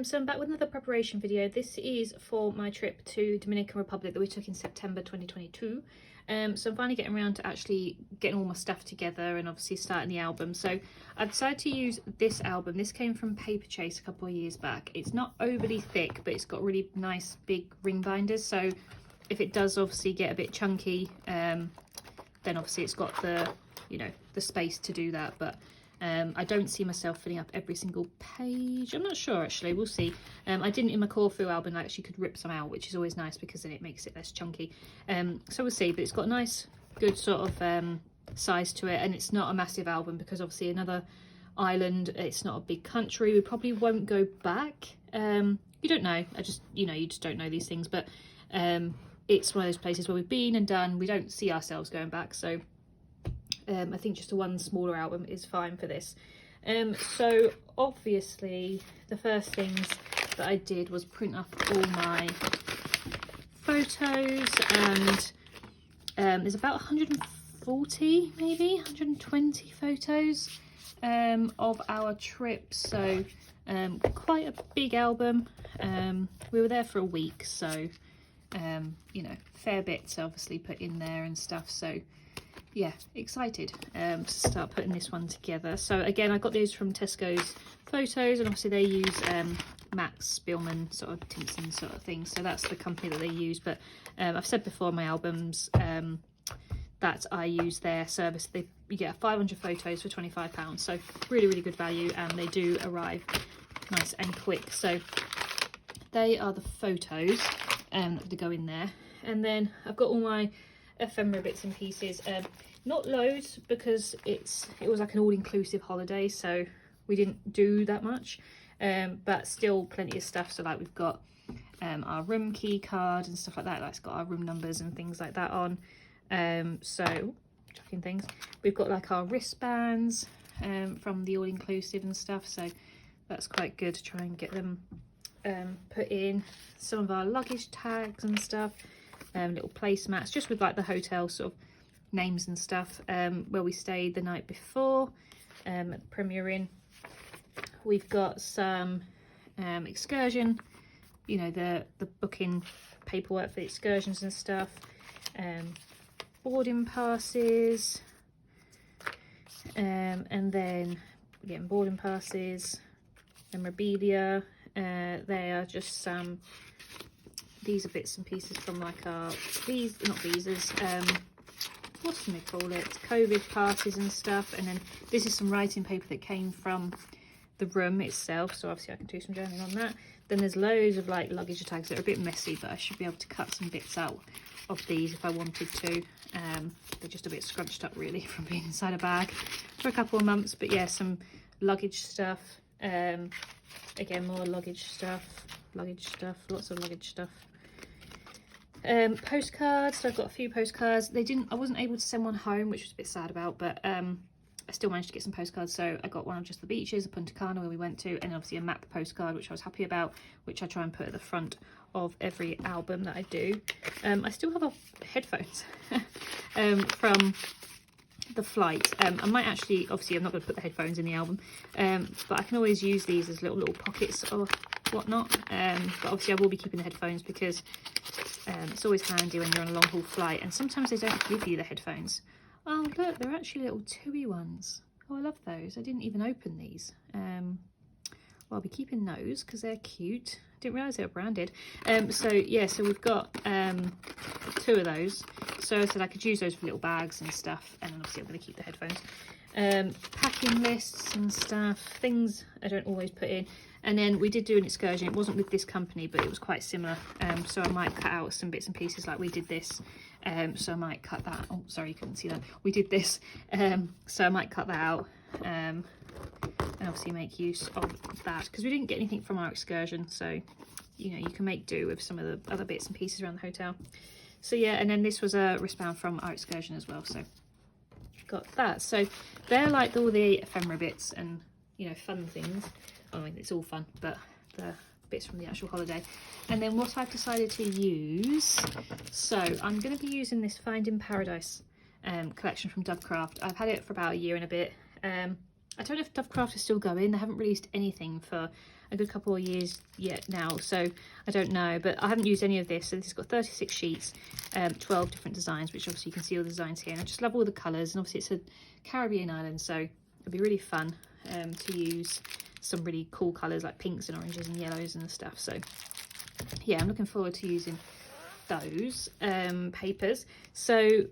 So I'm back with another preparation video. This is for my trip to Dominican Republic that we took in September 2022. So I'm finally getting around to actually getting all my stuff together and obviously starting the album. So I decided to use this album. This came from Paper Chase a couple of years back. It's not overly thick, but it's got really nice big ring binders. So if it does obviously get a bit chunky, then obviously it's got the, you know, the space to do that. But I don't see myself filling up every single page. I'm not sure actually, we'll see. I didn't in my core through album, I actually could rip some out, which is always nice because then it makes it less chunky. So we'll see, but it's got a nice, good sort of size to it, and it's not a massive album because obviously another island, it's not a big country. We probably won't go back. You don't know, you just don't know these things, but it's one of those places where we've been and done. We don't see ourselves going back, so I think just a one smaller album is fine for this. So obviously the first things that I did was print off all my photos, and there's about 140, maybe 120 photos of our trip. So quite a big album. We were there for a week, so you know, fair bit to obviously put in there and stuff. So yeah, excited to start putting this one together. So again, I got these from Tesco's Photos, and obviously they use Max Spielman sort of Tinson sort of thing, so that's the company that they use. But I've said before, my albums that I use their service, you get 500 photos for £25, so really good value, and they do arrive nice and quick. So they are the photos that go in there, and then I've got all my ephemera bits and pieces. Not loads because it was like an all-inclusive holiday, so we didn't do that much, but still plenty of stuff. So like we've got our room key card and stuff like that, that's got our room numbers and things like that on. So chucking things, we've got like our wristbands from the all-inclusive and stuff, so that's quite good to try and get them put in. Some of our luggage tags and stuff, little placemats just with like the hotel sort of names and stuff, where we stayed the night before at the Premier Inn. We've got some excursion, you know, the booking paperwork for the excursions and stuff, boarding passes, and then again boarding passes, memorabilia. They are just some, these are bits and pieces from like our not visas, what can they call it, COVID passes and stuff. And then this is some writing paper that came from the room itself, so obviously I can do some journaling on that. Then there's loads of like luggage tags that are a bit messy, but I should be able to cut some bits out of these if I wanted to. They're just a bit scrunched up really from being inside a bag for a couple of months. But yeah, some luggage stuff, again more luggage stuff, lots of luggage stuff. Postcards, so I've got a few postcards. I wasn't able to send one home, which was a bit sad about, but I still managed to get some postcards. So I got one of just the beaches of Punta Cana where we went to, and obviously a map postcard, which I was happy about, which I try and put at the front of every album that I do. I still have headphones from the flight. I might actually, obviously I'm not going to put the headphones in the album, but I can always use these as little pockets or whatnot. But obviously I will be keeping the headphones because it's always handy when you're on a long haul flight, and sometimes they don't give you the headphones. Oh look, they're actually little Tui ones. Oh, I love those. I didn't even open these. Well, I'll be keeping those because they're cute. I didn't realise they were branded. So yeah, so we've got 2 of those. So I said I could use those for little bags and stuff, and obviously I'm going to keep the headphones. Packing lists and stuff, things I don't always put in. And then we did do an excursion. It wasn't with this company, but it was quite similar. So I might cut out some bits and pieces, like we did this. So I might cut that. Oh, sorry, you couldn't see that. We did this. So I might cut that out. And obviously make use of that because we didn't get anything from our excursion. So, you know, you can make do with some of the other bits and pieces around the hotel. So yeah, and then this was a wristband from our excursion as well. So got that. So they're like all the ephemera bits and, you know, fun things. I mean, it's all fun, but the bits from the actual holiday. And then what I've decided to use, so I'm going to be using this Find in Paradise collection from Dovecraft. I've had it for about a year and a bit. I don't know if Dovecraft is still going. They haven't released anything for a good couple of years yet now, so I don't know, but I haven't used any of this. So this has got 36 sheets, 12 different designs, which obviously you can see all the designs here, and I just love all the colours, and obviously it's a Caribbean island, so it'll be really fun to use some really cool colours like pinks and oranges and yellows and stuff. So yeah, I'm looking forward to using those papers. So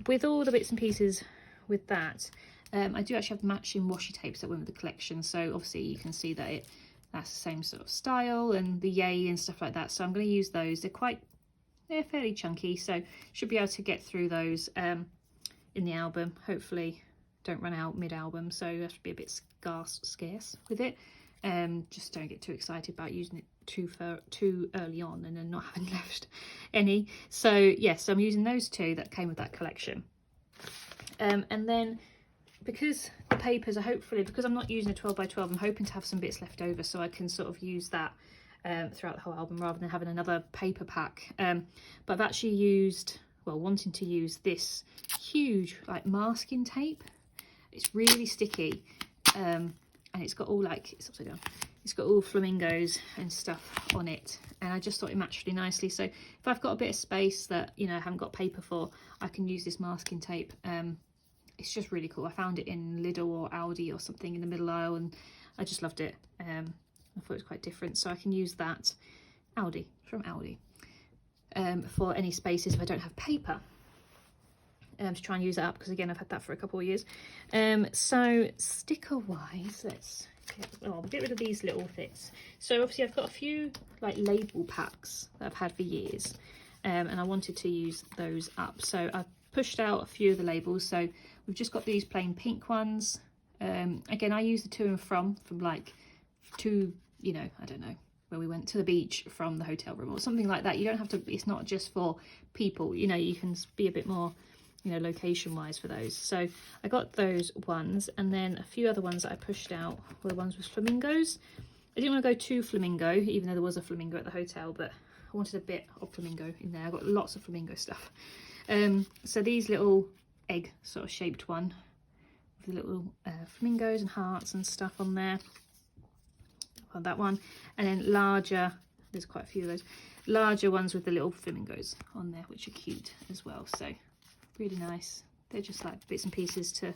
with all the bits and pieces with that, I do actually have matching washi tapes that went with the collection, so obviously you can see that that's the same sort of style and the yay and stuff like that. So I'm going to use those. They're fairly chunky, so should be able to get through those in the album. Hopefully don't run out mid-album, so you have to be a bit scarce with it. Just don't get too excited about using it too early on and then not having left any. So yes, I'm using those two that came with that collection. And then because the papers are hopefully, because I'm not using a 12 by 12, I'm hoping to have some bits left over so I can sort of use that throughout the whole album rather than having another paper pack. But I've actually wanting to use this huge like masking tape. It's really sticky, and it's got all it's upside down. It's got all flamingos and stuff on it, and I just thought it matched really nicely. So if I've got a bit of space that I haven't got paper for, I can use this masking tape. It's just really cool. I found it in Lidl or Aldi or something in the middle aisle, and I just loved it. I thought it was quite different, so I can use that from Aldi for any spaces if I don't have paper. To try and use that up, because again I've had that for a couple of years. So sticker wise, we'll get rid of these little bits. So obviously I've got a few like label packs that I've had for years, and I wanted to use those up, so I've pushed out a few of the labels. So we've just got these plain pink ones. Again, I use the to and from like to, I don't know, where we went to the beach from the hotel room or something like that. You don't have to, it's not just for people, you can be a bit more location wise for those. So I got those ones, and then a few other ones that I pushed out were the ones with flamingos. I didn't want to go too flamingo, even though there was a flamingo at the hotel, but I wanted a bit of flamingo in there. I got lots of flamingo stuff. So these little egg sort of shaped one with the little flamingos and hearts and stuff on there. On that one, and then larger, there's quite a few of those larger ones with the little flamingos on there, which are cute as well. So really nice. They're just like bits and pieces to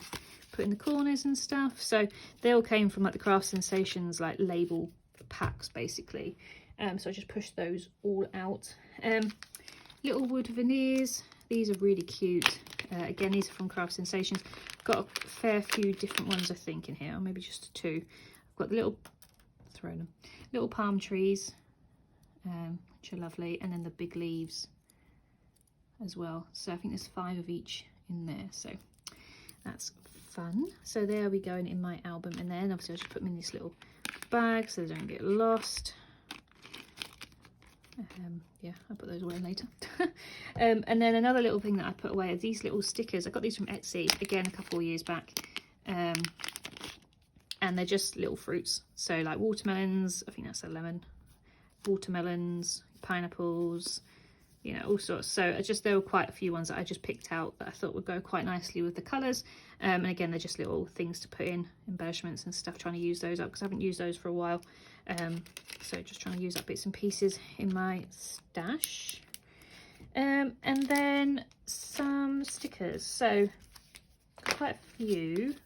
put in the corners and stuff. So they all came from like the Craft Sensations like label packs basically. So I just pushed those all out. Little wood veneers. These are really cute. Again, these are from Craft Sensations. Got a fair few different ones I think in here, or maybe just two. I've got the little palm trees, which are lovely, and then the big leaves as well. So I think there's 5 of each in there, so that's fun. So there we go in my album, and then obviously I just put them in this little bag so they don't get lost. Yeah, I'll put those away later. And then another little thing that I put away are these little stickers. I got these from Etsy again a couple of years back, and they're just little fruits. So like watermelons, I think that's a lemon, watermelons, pineapples, all sorts. So there were quite a few ones that I just picked out that I thought would go quite nicely with the colours. And again, they're just little things to put in, embellishments and stuff, trying to use those up because I haven't used those for a while. So just trying to use up bits and pieces in my stash. And then some stickers. So quite a few.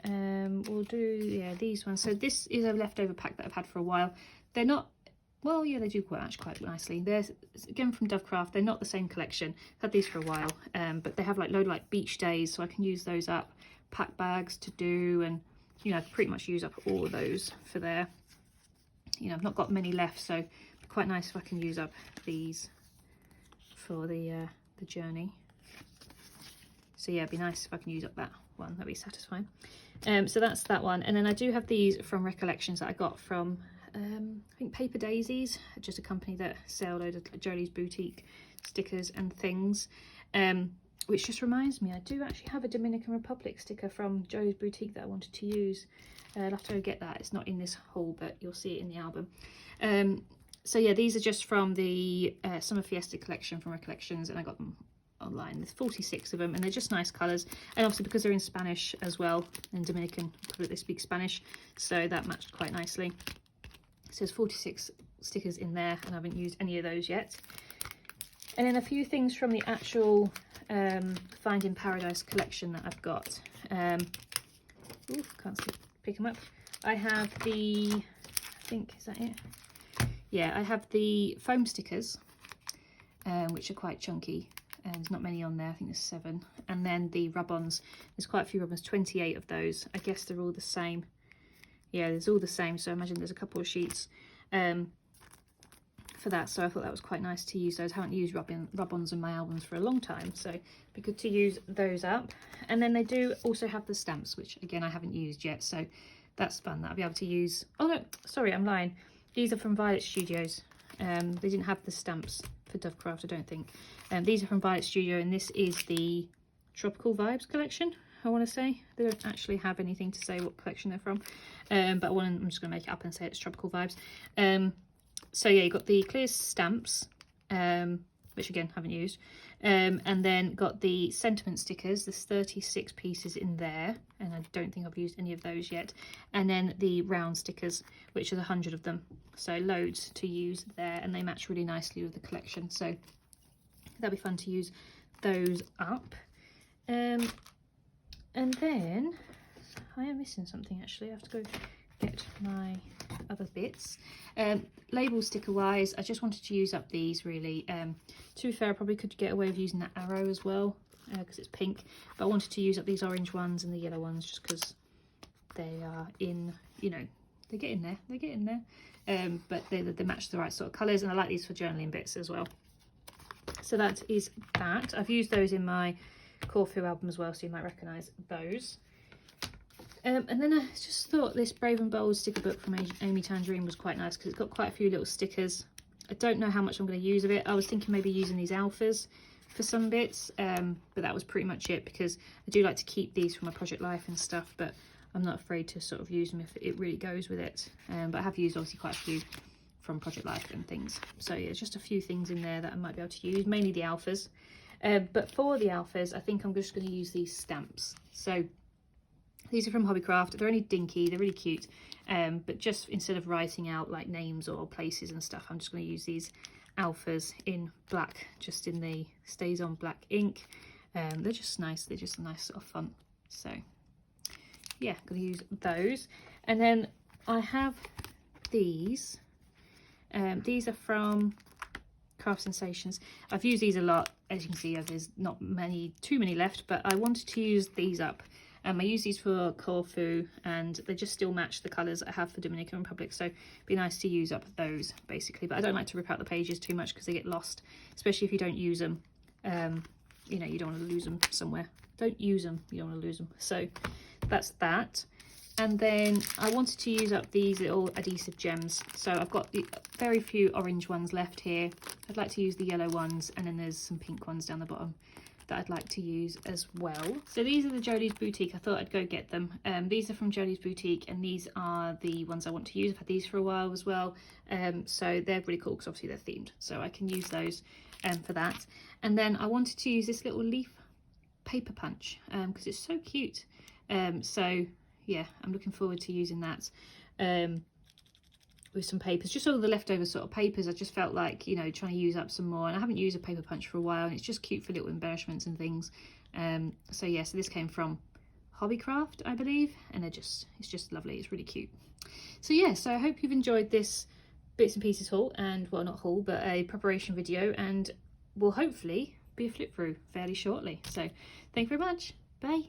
We'll do these ones. So this is a leftover pack that I've had for a while. They're not, well, yeah, they do match quite nicely. They're again from Dovecraft. They're not the same collection. I've had these for a while, but they have like load like beach days, so I can use those up. Pack bags to do, and I pretty much use up all of those for there. I've not got many left, so it'd be quite nice if I can use up these for the journey. So yeah, it'd be nice if I can use up that one. That'd be satisfying. So that's that one, and then I do have these from Recollections that I got from I think Paper Daisies, just a company that sell loads of Jolie's Boutique stickers and things. Which just reminds me, I do actually have a Dominican Republic sticker from Jolie's Boutique that I wanted to use. I'll have to go get that. It's not in this haul, but you'll see it in the album. So yeah, these are just from the Summer Fiesta collection from Recollections, and I got them online. There's 46 of them, and they're just nice colours, and obviously because they're in Spanish as well, in Dominican they speak Spanish, so that matched quite nicely. So there's 46 stickers in there, and I haven't used any of those yet. And then a few things from the actual Find in Paradise collection that I've got. Oof, can't pick them up. I have the, I think, is that it? Yeah, I have the foam stickers, which are quite chunky, and there's not many on there. I think there's 7. And then the rub-ons, there's quite a few rub-ons, 28 of those. I guess they're all the same. Yeah, there's all the same, so I imagine there's a couple of sheets for that, so I thought that was quite nice to use those. I haven't used rub-ons in my albums for a long time, so it'd be good to use those up. And then they do also have the stamps, which again I haven't used yet, so that's fun that I'll be able to use. Oh no, sorry, I'm lying. These are from Violet Studios. They didn't have the stamps for Dovecraft, I don't think. These are from Violet Studio, and this is the Tropical Vibes collection, I want to say. They don't actually have anything to say what collection they're from, but I'm just going to make it up and say it's Tropical Vibes. So yeah, you've got the clear stamps, which again haven't used, and then got the sentiment stickers. There's 36 pieces in there, and I don't think I've used any of those yet. And then the round stickers, which are 100 of them, so loads to use there, and they match really nicely with the collection, so that'll be fun to use those up. And then I am missing something actually. I have to go get my other bits. Label sticker wise, I just wanted to use up these really. To be fair, I probably could get away with using that arrow as well, because it's pink, but I wanted to use up these orange ones and the yellow ones just because they are in, you know, they get in there, but they match the right sort of colours, and I like these for journaling bits as well. So that is that. I've used those in my Corfu album as well, so you might recognise those. And then I just thought this Brave and Bold sticker book from Amy Tangerine was quite nice, because it's got quite a few little stickers. I don't know how much I'm going to use of it. I was thinking maybe using these alphas for some bits, but that was pretty much it, because I do like to keep these for my project life and stuff, but I'm not afraid to sort of use them if it really goes with it. But I have used obviously quite a few from project life and things. So yeah, just a few things in there that I might be able to use, mainly the alphas. But for the alphas, I think I'm just going to use these stamps. So these are from Hobbycraft. They're only dinky, they're really cute, but just instead of writing out like names or places and stuff, I'm just going to use these alphas in black, just in the Stays On black ink. They're just nice, they're just a nice sort of font. So yeah, going to use those. And then I have these. These are from Craft Sensations. I've used these a lot, as you can see. There's not too many left, but I wanted to use these up. I use these for Corfu, and they just still match the colours I have for Dominican Republic, so it'd be nice to use up those basically. But I don't like to rip out the pages too much because they get lost, especially if you don't use them. You know, you don't want to lose them somewhere. Don't use them, you don't want to lose them. So that's that. And then I wanted to use up these little adhesive gems. So I've got the very few orange ones left here. I'd like to use the yellow ones, and then there's some pink ones down the bottom that I'd like to use as well. So these are the Jodie's Boutique. I thought I'd go get them. These are from Jodie's Boutique, and these are the ones I want to use. I've had these for a while as well. So they're really cool because obviously they're themed. So I can use those for that. And then I wanted to use this little leaf paper punch because it's so cute. So yeah, I'm looking forward to using that with some papers, just all the leftover sort of papers. I just felt like, you know, trying to use up some more, and I haven't used a paper punch for a while, and it's just cute for little embellishments and things. So yeah, so this came from Hobbycraft, I believe, and it's just lovely. It's really cute. So yeah, so I hope you've enjoyed this bits and pieces haul, and well, not haul, but a preparation video, and will hopefully be a flip through fairly shortly. So thank you very much. Bye.